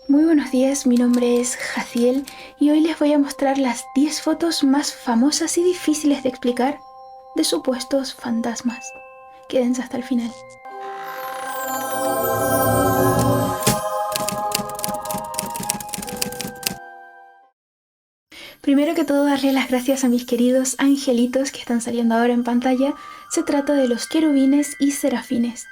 Muy buenos días, mi nombre es Jaciel y hoy les voy a mostrar las 10 fotos más famosas y difíciles de explicar de supuestos fantasmas. Quédense hasta el final. Primero que todo, darle las gracias a mis queridos angelitos que están saliendo ahora en pantalla. Se trata de los querubines y serafines.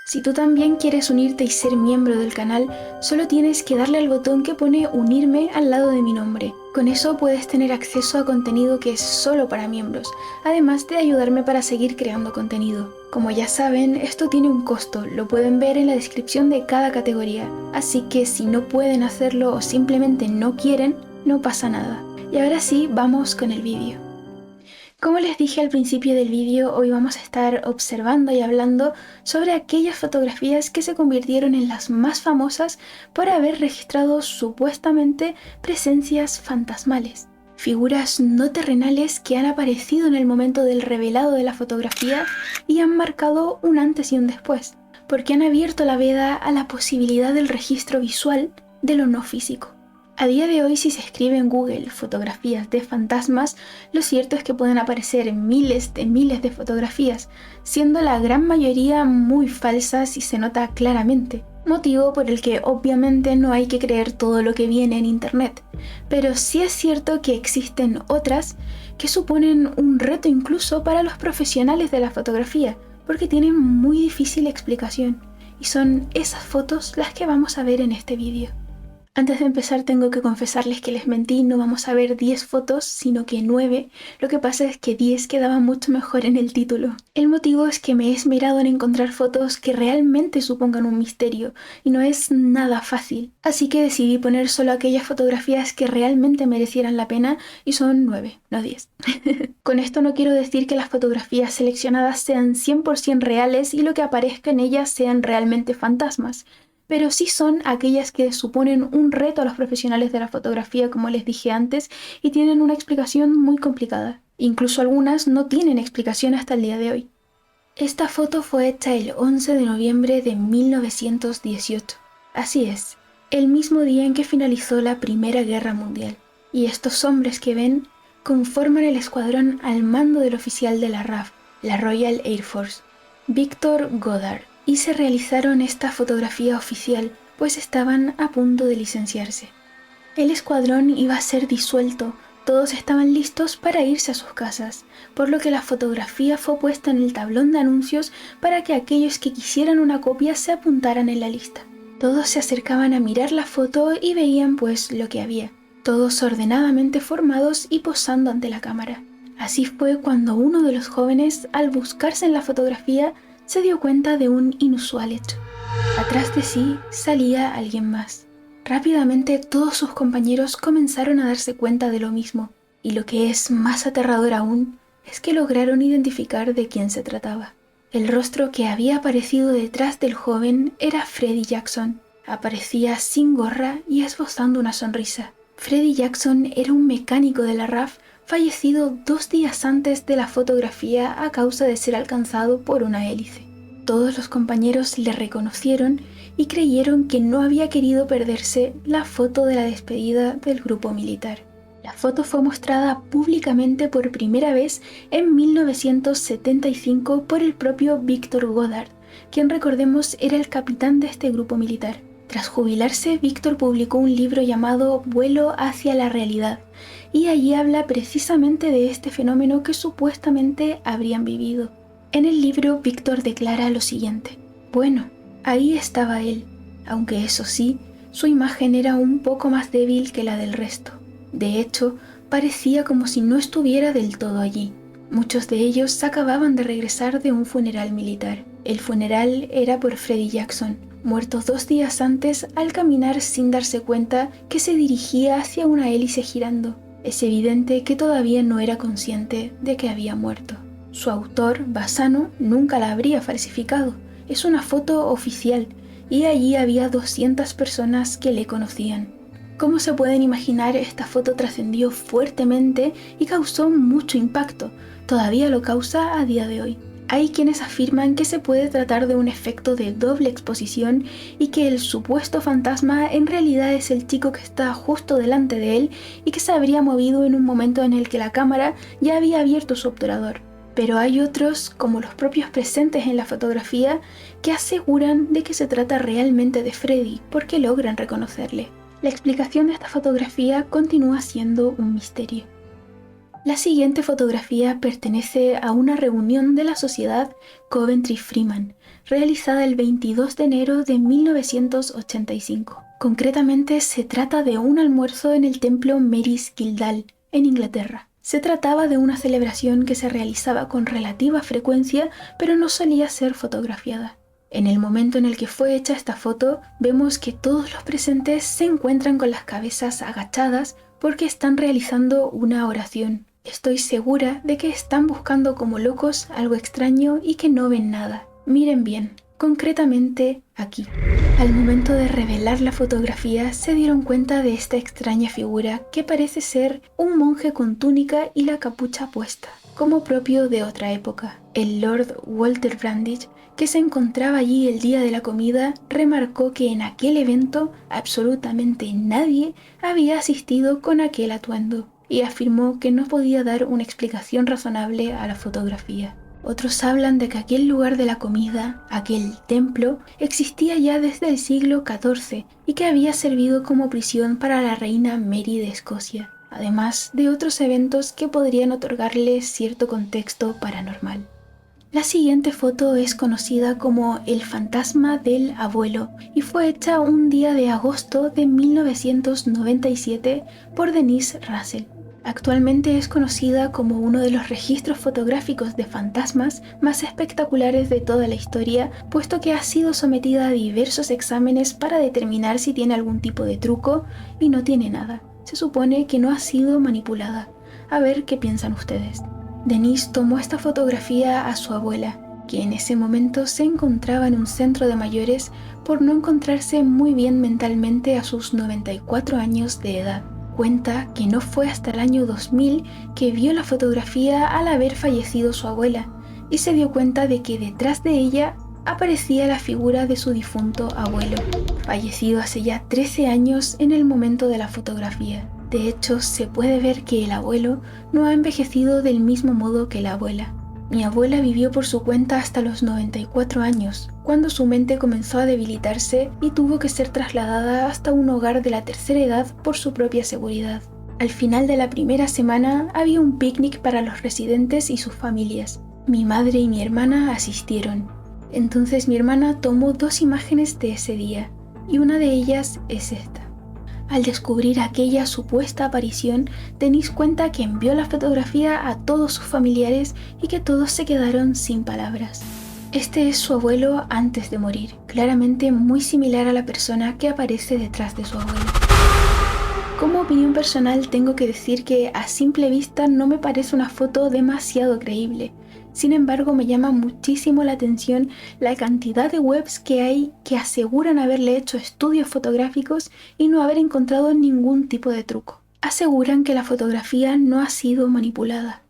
Si tú también quieres unirte y ser miembro del canal, solo tienes que darle al botón que pone unirme al lado de mi nombre. Con eso puedes tener acceso a contenido que es solo para miembros, además de ayudarme para seguir creando contenido. Como ya saben, esto tiene un costo, lo pueden ver en la descripción de cada categoría, así que si no pueden hacerlo o simplemente no quieren, no pasa nada. Y ahora sí, vamos con el vídeo. Como les dije al principio del vídeo, hoy vamos a estar observando y hablando sobre aquellas fotografías que se convirtieron en las más famosas por haber registrado supuestamente presencias fantasmales. Figuras no terrenales que han aparecido en el momento del revelado de la fotografía y han marcado un antes y un después, porque han abierto la veda a la posibilidad del registro visual de lo no físico. A día de hoy, si se escribe en Google fotografías de fantasmas, lo cierto es que pueden aparecer miles de fotografías, siendo la gran mayoría muy falsas y se nota claramente, motivo por el que obviamente no hay que creer todo lo que viene en internet, pero sí es cierto que existen otras que suponen un reto incluso para los profesionales de la fotografía, porque tienen muy difícil explicación, y son esas fotos las que vamos a ver en este vídeo. Antes de empezar tengo que confesarles que les mentí, no vamos a ver 10 fotos, sino que 9. Lo que pasa es que 10 quedaba mucho mejor en el título. El motivo es que me he esmerado en encontrar fotos que realmente supongan un misterio, y no es nada fácil. Así que decidí poner solo aquellas fotografías que realmente merecieran la pena, y son 9, no 10. Con esto no quiero decir que las fotografías seleccionadas sean 100% reales y lo que aparezca en ellas sean realmente fantasmas, pero sí son aquellas que suponen un reto a los profesionales de la fotografía, como les dije antes, y tienen una explicación muy complicada. Incluso algunas no tienen explicación hasta el día de hoy. Esta foto fue hecha el 11 de noviembre de 1918. Así es, el mismo día en que finalizó la Primera Guerra Mundial. Y estos hombres que ven conforman el escuadrón al mando del oficial de la RAF, la Royal Air Force, Victor Goddard. Y se realizaron esta fotografía oficial, pues estaban a punto de licenciarse. El escuadrón iba a ser disuelto, todos estaban listos para irse a sus casas, por lo que la fotografía fue puesta en el tablón de anuncios para que aquellos que quisieran una copia se apuntaran en la lista. Todos se acercaban a mirar la foto y veían pues lo que había, todos ordenadamente formados y posando ante la cámara. Así fue cuando uno de los jóvenes, al buscarse en la fotografía, se dio cuenta de un inusual hecho. Atrás de sí salía alguien más. Rápidamente todos sus compañeros comenzaron a darse cuenta de lo mismo, y lo que es más aterrador aún es que lograron identificar de quién se trataba. El rostro que había aparecido detrás del joven era Freddie Jackson. Aparecía sin gorra y esbozando una sonrisa. Freddie Jackson era un mecánico de la RAF fallecido 2 días antes de la fotografía a causa de ser alcanzado por una hélice. Todos los compañeros le reconocieron y creyeron que no había querido perderse la foto de la despedida del grupo militar. La foto fue mostrada públicamente por primera vez en 1975 por el propio Victor Goddard, quien recordemos era el capitán de este grupo militar. Tras jubilarse, Víctor publicó un libro llamado Vuelo hacia la realidad, y allí habla precisamente de este fenómeno que supuestamente habrían vivido. En el libro, Víctor declara lo siguiente: bueno, ahí estaba él, aunque eso sí, su imagen era un poco más débil que la del resto. De hecho, parecía como si no estuviera del todo allí. Muchos de ellos acababan de regresar de un funeral militar. El funeral era por Freddie Jackson, muerto 2 días antes al caminar sin darse cuenta que se dirigía hacia una hélice girando. Es evidente que todavía no era consciente de que había muerto. Su autor, Bassano, nunca la habría falsificado. Es una foto oficial y allí había 200 personas que le conocían. Como se pueden imaginar, esta foto trascendió fuertemente y causó mucho impacto. Todavía lo causa a día de hoy. Hay quienes afirman que se puede tratar de un efecto de doble exposición y que el supuesto fantasma en realidad es el chico que está justo delante de él y que se habría movido en un momento en el que la cámara ya había abierto su obturador. Pero hay otros, como los propios presentes en la fotografía, que aseguran de que se trata realmente de Freddy porque logran reconocerle. La explicación de esta fotografía continúa siendo un misterio. La siguiente fotografía pertenece a una reunión de la sociedad Coventry Freeman, realizada el 22 de enero de 1985. Concretamente se trata de un almuerzo en el templo Mary's Guildhall, en Inglaterra. Se trataba de una celebración que se realizaba con relativa frecuencia, pero no solía ser fotografiada. En el momento en el que fue hecha esta foto, vemos que todos los presentes se encuentran con las cabezas agachadas porque están realizando una oración. Estoy segura de que están buscando como locos algo extraño y que no ven nada. Miren bien, concretamente aquí. Al momento de revelar la fotografía se dieron cuenta de esta extraña figura que parece ser un monje con túnica y la capucha puesta, como propio de otra época. El Lord Walter Brandich, que se encontraba allí el día de la comida, remarcó que en aquel evento absolutamente nadie había asistido con aquel atuendo y afirmó que no podía dar una explicación razonable a la fotografía. Otros hablan de que aquel lugar de la comida, aquel templo, existía ya desde el siglo XIV y que había servido como prisión para la reina Mary de Escocia, además de otros eventos que podrían otorgarle cierto contexto paranormal. La siguiente foto es conocida como El fantasma del abuelo y fue hecha un día de agosto de 1997 por Denise Russell. Actualmente es conocida como uno de los registros fotográficos de fantasmas más espectaculares de toda la historia, puesto que ha sido sometida a diversos exámenes para determinar si tiene algún tipo de truco y no tiene nada. Se supone que no ha sido manipulada. A ver qué piensan ustedes. Denise tomó esta fotografía a su abuela, que en ese momento se encontraba en un centro de mayores por no encontrarse muy bien mentalmente a sus 94 años de edad. Cuenta que no fue hasta el año 2000 que vio la fotografía al haber fallecido su abuela y se dio cuenta de que detrás de ella aparecía la figura de su difunto abuelo, fallecido hace ya 13 años en el momento de la fotografía. De hecho, se puede ver que el abuelo no ha envejecido del mismo modo que la abuela. Mi abuela vivió por su cuenta hasta los 94 años, cuando su mente comenzó a debilitarse y tuvo que ser trasladada hasta un hogar de la tercera edad por su propia seguridad. Al final de la primera semana había un picnic para los residentes y sus familias. Mi madre y mi hermana asistieron. Entonces mi hermana tomó 2 imágenes de ese día, y una de ellas es esta. Al descubrir aquella supuesta aparición, Denise cuenta que envió la fotografía a todos sus familiares y que todos se quedaron sin palabras. Este es su abuelo antes de morir, claramente muy similar a la persona que aparece detrás de su abuelo. Como opinión personal tengo que decir que a simple vista no me parece una foto demasiado creíble. Sin embargo, me llama muchísimo la atención la cantidad de webs que hay que aseguran haberle hecho estudios fotográficos y no haber encontrado ningún tipo de truco. Aseguran que la fotografía no ha sido manipulada.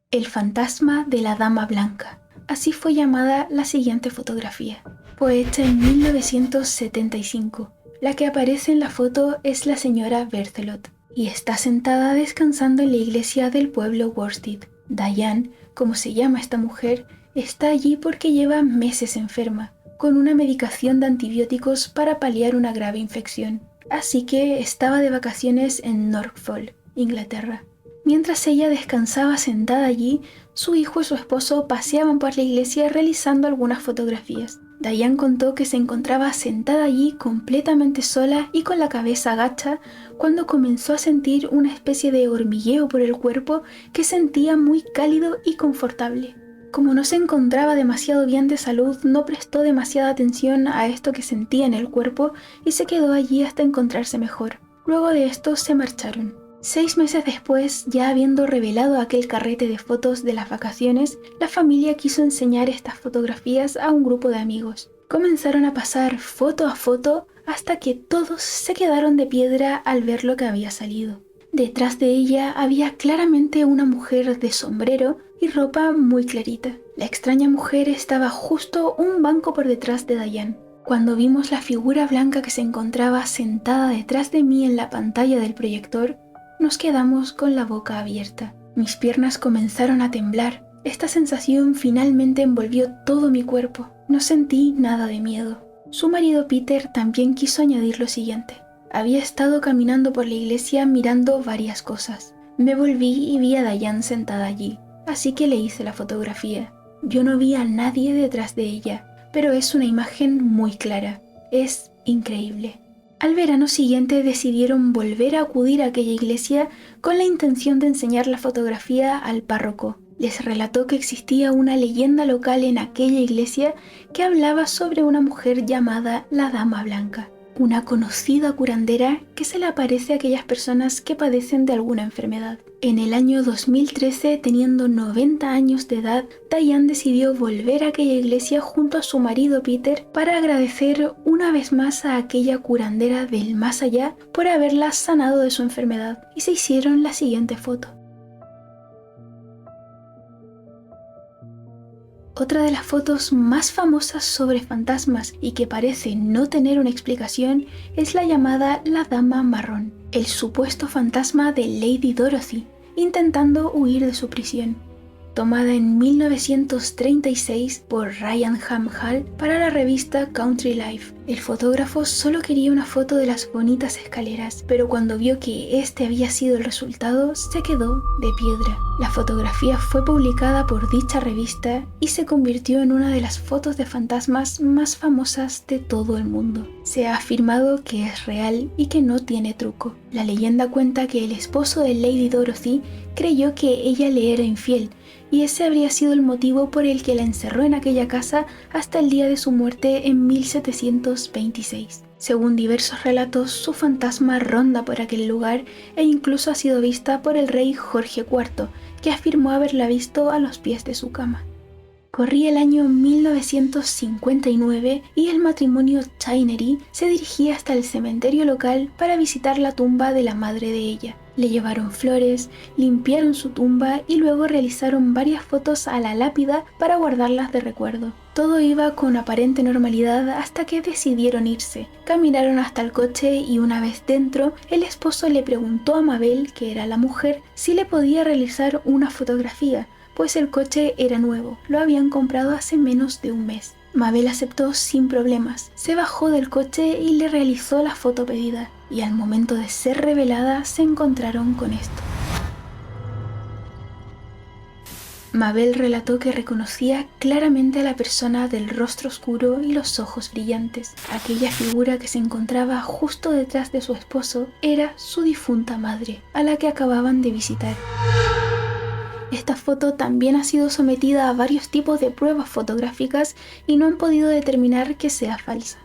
El fantasma de la dama blanca. Así fue llamada la siguiente fotografía. Fue hecha en 1975. La que aparece en la foto es la señora Berthelot y está sentada descansando en la iglesia del pueblo Worstead. Diane, como se llama esta mujer, está allí porque lleva meses enferma, con una medicación de antibióticos para paliar una grave infección. Así que estaba de vacaciones en Norfolk, Inglaterra. Mientras ella descansaba sentada allí, su hijo y su esposo paseaban por la iglesia realizando algunas fotografías. Diane contó que se encontraba sentada allí completamente sola y con la cabeza agacha cuando comenzó a sentir una especie de hormigueo por el cuerpo que sentía muy cálido y confortable. Como no se encontraba demasiado bien de salud, no prestó demasiada atención a esto que sentía en el cuerpo y se quedó allí hasta encontrarse mejor. Luego de esto se marcharon. 6 meses después, ya habiendo revelado aquel carrete de fotos de las vacaciones, la familia quiso enseñar estas fotografías a un grupo de amigos. Comenzaron a pasar foto a foto hasta que todos se quedaron de piedra al ver lo que había salido. Detrás de ella había claramente una mujer de sombrero y ropa muy clarita. La extraña mujer estaba justo un banco por detrás de Diane. Cuando vimos la figura blanca que se encontraba sentada detrás de mí en la pantalla del proyector, nos quedamos con la boca abierta. Mis piernas comenzaron a temblar. Esta sensación finalmente envolvió todo mi cuerpo. No sentí nada de miedo. Su marido Peter también quiso añadir lo siguiente. Había estado caminando por la iglesia mirando varias cosas. Me volví y vi a Diane sentada allí, así que le hice la fotografía. Yo no vi a nadie detrás de ella, pero es una imagen muy clara. Es increíble. Al verano siguiente decidieron volver a acudir a aquella iglesia con la intención de enseñar la fotografía al párroco. Les relató que existía una leyenda local en aquella iglesia que hablaba sobre una mujer llamada la Dama Blanca, una conocida curandera que se le aparece a aquellas personas que padecen de alguna enfermedad. En el año 2013, teniendo 90 años de edad, Diane decidió volver a aquella iglesia junto a su marido Peter para agradecer una vez más a aquella curandera del más allá por haberla sanado de su enfermedad, y se hicieron la siguiente foto. Otra de las fotos más famosas sobre fantasmas y que parece no tener una explicación es la llamada la Dama Marrón, el supuesto fantasma de Lady Dorothy, intentando huir de su prisión. Tomada en 1936 por Ryan Ham Hall para la revista Country Life. El fotógrafo solo quería una foto de las bonitas escaleras, pero cuando vio que este había sido el resultado, se quedó de piedra. La fotografía fue publicada por dicha revista y se convirtió en una de las fotos de fantasmas más famosas de todo el mundo. Se ha afirmado que es real y que no tiene truco. La leyenda cuenta que el esposo de Lady Dorothy creyó que ella le era infiel, y ese habría sido el motivo por el que la encerró en aquella casa hasta el día de su muerte en 1726. Según diversos relatos, su fantasma ronda por aquel lugar e incluso ha sido vista por el rey Jorge IV, que afirmó haberla visto a los pies de su cama. Corría el año 1959 y el matrimonio Chainery se dirigía hasta el cementerio local para visitar la tumba de la madre de ella. Le llevaron flores, limpiaron su tumba y luego realizaron varias fotos a la lápida para guardarlas de recuerdo. Todo iba con aparente normalidad hasta que decidieron irse. Caminaron hasta el coche y una vez dentro, el esposo le preguntó a Mabel, que era la mujer, si le podía realizar una fotografía, pues el coche era nuevo, lo habían comprado hace menos de un mes. Mabel aceptó sin problemas, se bajó del coche y le realizó la foto pedida, y al momento de ser revelada se encontraron con esto. Mabel relató que reconocía claramente a la persona del rostro oscuro y los ojos brillantes. Aquella figura que se encontraba justo detrás de su esposo era su difunta madre, a la que acababan de visitar. Esta foto también ha sido sometida a varios tipos de pruebas fotográficas y no han podido determinar que sea falsa.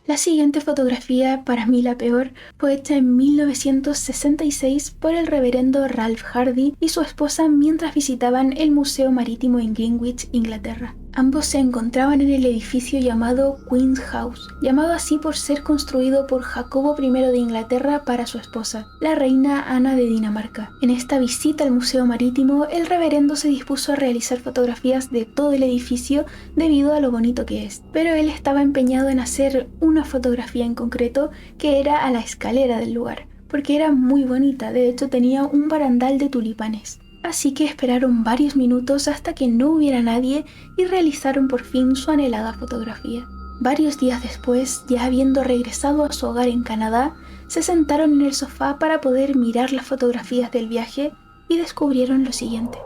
La siguiente fotografía, para mí la peor, fue hecha en 1966 por el reverendo Ralph Hardy y su esposa mientras visitaban el Museo Marítimo en Greenwich, Inglaterra. Ambos se encontraban en el edificio llamado Queen's House, llamado así por ser construido por Jacobo I de Inglaterra para su esposa, la reina Ana de Dinamarca. En esta visita al Museo Marítimo, el reverendo se dispuso a realizar fotografías de todo el edificio debido a lo bonito que es, pero él estaba empeñado en hacer una fotografía en concreto que era a la escalera del lugar, porque era muy bonita, de hecho tenía un barandal de tulipanes. Así que esperaron varios minutos hasta que no hubiera nadie y realizaron por fin su anhelada fotografía. Varios días después, ya habiendo regresado a su hogar en Canadá, se sentaron en el sofá para poder mirar las fotografías del viaje y descubrieron lo siguiente.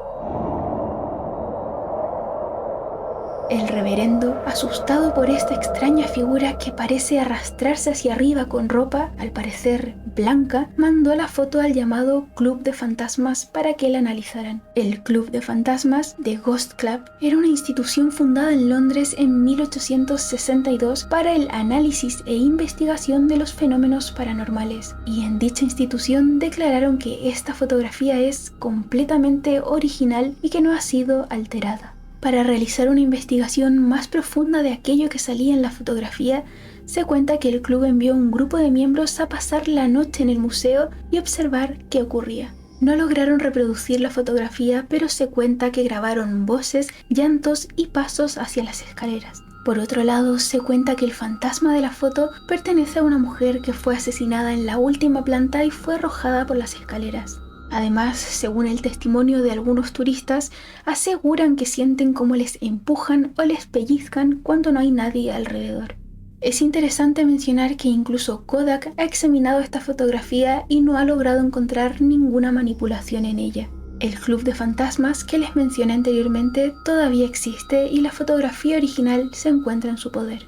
El reverendo, asustado por esta extraña figura que parece arrastrarse hacia arriba con ropa, al parecer blanca, mandó la foto al llamado Club de Fantasmas para que la analizaran. El Club de Fantasmas, The Ghost Club, era una institución fundada en Londres en 1862 para el análisis e investigación de los fenómenos paranormales, y en dicha institución declararon que esta fotografía es completamente original y que no ha sido alterada. Para realizar una investigación más profunda de aquello que salía en la fotografía, se cuenta que el club envió un grupo de miembros a pasar la noche en el museo y observar qué ocurría. No lograron reproducir la fotografía, pero se cuenta que grabaron voces, llantos y pasos hacia las escaleras. Por otro lado, se cuenta que el fantasma de la foto pertenece a una mujer que fue asesinada en la última planta y fue arrojada por las escaleras. Además, según el testimonio de algunos turistas, aseguran que sienten cómo les empujan o les pellizcan cuando no hay nadie alrededor. Es interesante mencionar que incluso Kodak ha examinado esta fotografía y no ha logrado encontrar ninguna manipulación en ella. El club de fantasmas que les mencioné anteriormente todavía existe y la fotografía original se encuentra en su poder.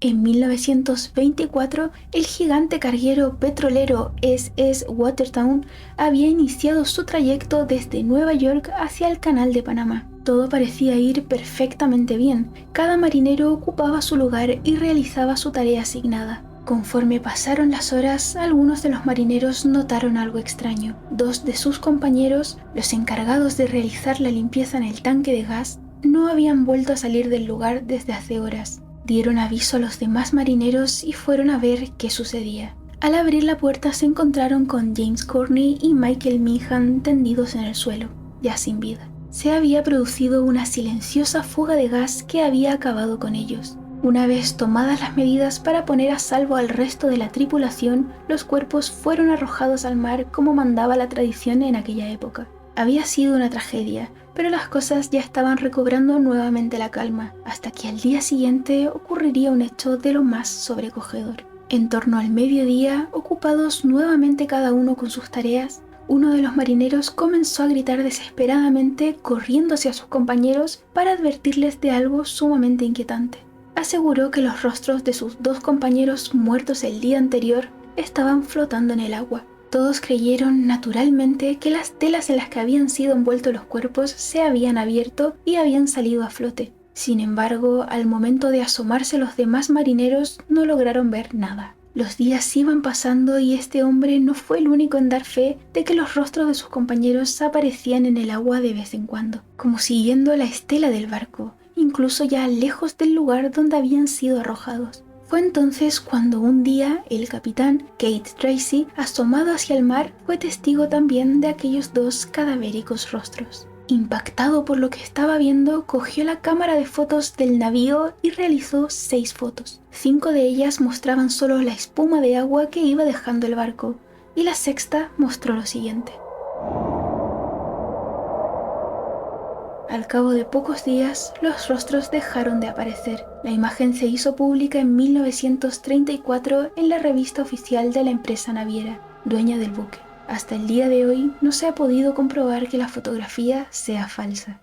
En 1924, el gigante carguero petrolero SS Watertown había iniciado su trayecto desde Nueva York hacia el Canal de Panamá. Todo parecía ir perfectamente bien. Cada marinero ocupaba su lugar y realizaba su tarea asignada. Conforme pasaron las horas, algunos de los marineros notaron algo extraño. Dos de sus compañeros, los encargados de realizar la limpieza en el tanque de gas, no habían vuelto a salir del lugar desde hace horas. Dieron aviso a los demás marineros y fueron a ver qué sucedía. Al abrir la puerta se encontraron con James Courtney y Michael Meehan tendidos en el suelo, ya sin vida. Se había producido una silenciosa fuga de gas que había acabado con ellos. Una vez tomadas las medidas para poner a salvo al resto de la tripulación, los cuerpos fueron arrojados al mar como mandaba la tradición en aquella época. Había sido una tragedia, pero las cosas ya estaban recobrando nuevamente la calma, hasta que al día siguiente ocurriría un hecho de lo más sobrecogedor. En torno al mediodía, ocupados nuevamente cada uno con sus tareas, uno de los marineros comenzó a gritar desesperadamente corriendo hacia sus compañeros para advertirles de algo sumamente inquietante. Aseguró que los rostros de sus dos compañeros muertos el día anterior estaban flotando en el agua. Todos creyeron naturalmente que las telas en las que habían sido envueltos los cuerpos se habían abierto y habían salido a flote. Sin embargo, al momento de asomarse los demás marineros no lograron ver nada. Los días iban pasando y este hombre no fue el único en dar fe de que los rostros de sus compañeros aparecían en el agua de vez en cuando, como siguiendo la estela del barco, incluso ya lejos del lugar donde habían sido arrojados. Fue entonces cuando un día el capitán Kate Tracy, asomado hacia el mar, fue testigo también de aquellos dos cadavéricos rostros. Impactado por lo que estaba viendo, cogió la cámara de fotos del navío y realizó 6 fotos. 5 de ellas mostraban solo la espuma de agua que iba dejando el barco, y la sexta mostró lo siguiente. Al cabo de pocos días, los rostros dejaron de aparecer. La imagen se hizo pública en 1934 en la revista oficial de la empresa naviera, dueña del buque. Hasta el día de hoy no se ha podido comprobar que la fotografía sea falsa.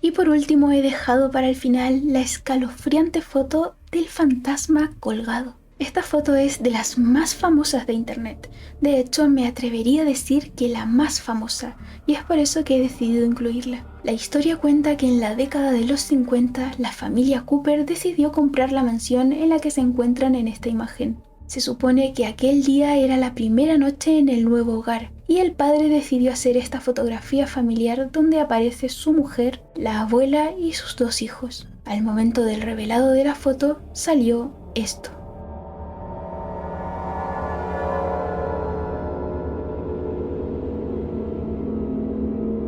Y por último he dejado para el final la escalofriante foto del fantasma colgado. Esta foto es de las más famosas de internet. De hecho, me atrevería a decir que la más famosa, y es por eso que he decidido incluirla. La historia cuenta que en la década de los 50, la familia Cooper decidió comprar la mansión en la que se encuentran en esta imagen. Se supone que aquel día era la primera noche en el nuevo hogar, y el padre decidió hacer esta fotografía familiar donde aparece su mujer, la abuela y sus 2 hijos. Al momento del revelado de la foto, salió esto.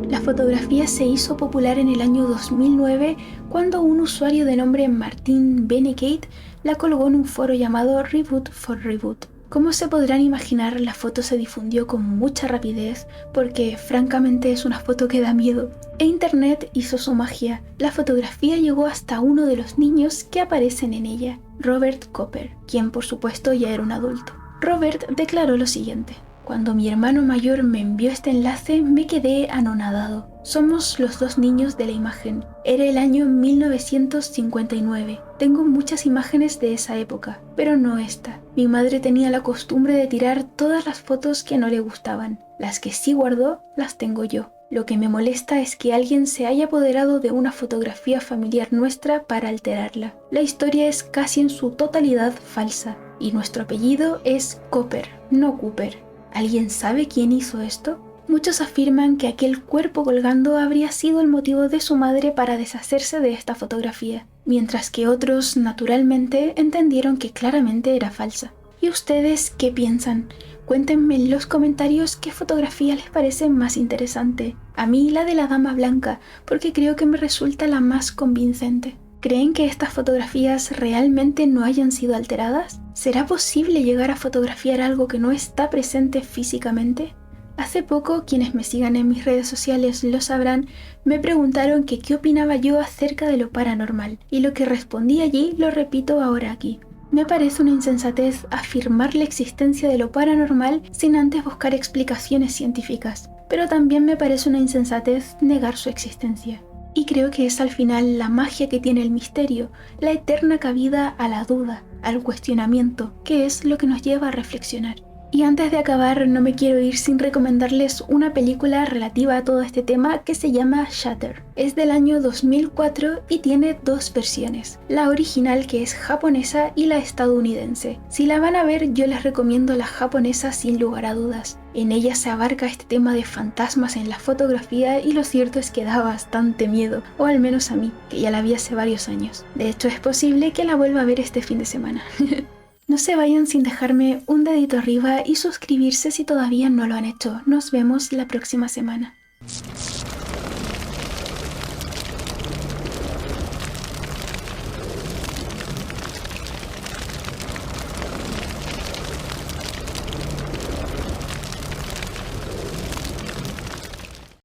La fotografía se hizo popular en el año 2009 cuando un usuario de nombre Martin Benecate la colgó en un foro llamado Reboot for Reboot. Como se podrán imaginar, la foto se difundió con mucha rapidez porque francamente es una foto que da miedo. E internet hizo su magia. La fotografía llegó hasta uno de los niños que aparecen en ella, Robert Cooper, quien por supuesto ya era un adulto. Robert declaró lo siguiente: cuando mi hermano mayor me envió este enlace me quedé anonadado. Somos los 2 niños de la imagen. Era el año 1959. Tengo muchas imágenes de esa época, pero no esta. Mi madre tenía la costumbre de tirar todas las fotos que no le gustaban. Las que sí guardó, las tengo yo. Lo que me molesta es que alguien se haya apoderado de una fotografía familiar nuestra para alterarla. La historia es casi en su totalidad falsa, y nuestro apellido es Cooper, no Cooper. ¿Alguien sabe quién hizo esto? Muchos afirman que aquel cuerpo colgando habría sido el motivo de su madre para deshacerse de esta fotografía, mientras que otros, naturalmente, entendieron que claramente era falsa. ¿Y ustedes qué piensan? Cuéntenme en los comentarios qué fotografía les parece más interesante. A mí la de la dama blanca, porque creo que me resulta la más convincente. ¿Creen que estas fotografías realmente no hayan sido alteradas? ¿Será posible llegar a fotografiar algo que no está presente físicamente? Hace poco, quienes me sigan en mis redes sociales lo sabrán, me preguntaron que qué opinaba yo acerca de lo paranormal, y lo que respondí allí lo repito ahora aquí. Me parece una insensatez afirmar la existencia de lo paranormal sin antes buscar explicaciones científicas, pero también me parece una insensatez negar su existencia. Y creo que es al final la magia que tiene el misterio, la eterna cabida a la duda, al cuestionamiento, que es lo que nos lleva a reflexionar. Y antes de acabar, no me quiero ir sin recomendarles una película relativa a todo este tema que se llama Shutter. Es del año 2004 y tiene dos versiones, la original que es japonesa y la estadounidense. Si la van a ver, yo les recomiendo la japonesa sin lugar a dudas. En ella se abarca este tema de fantasmas en la fotografía y lo cierto es que da bastante miedo, o al menos a mí, que ya la vi hace varios años. De hecho, es posible que la vuelva a ver este fin de semana. No se vayan sin dejarme un dedito arriba y suscribirse si todavía no lo han hecho. Nos vemos la próxima semana.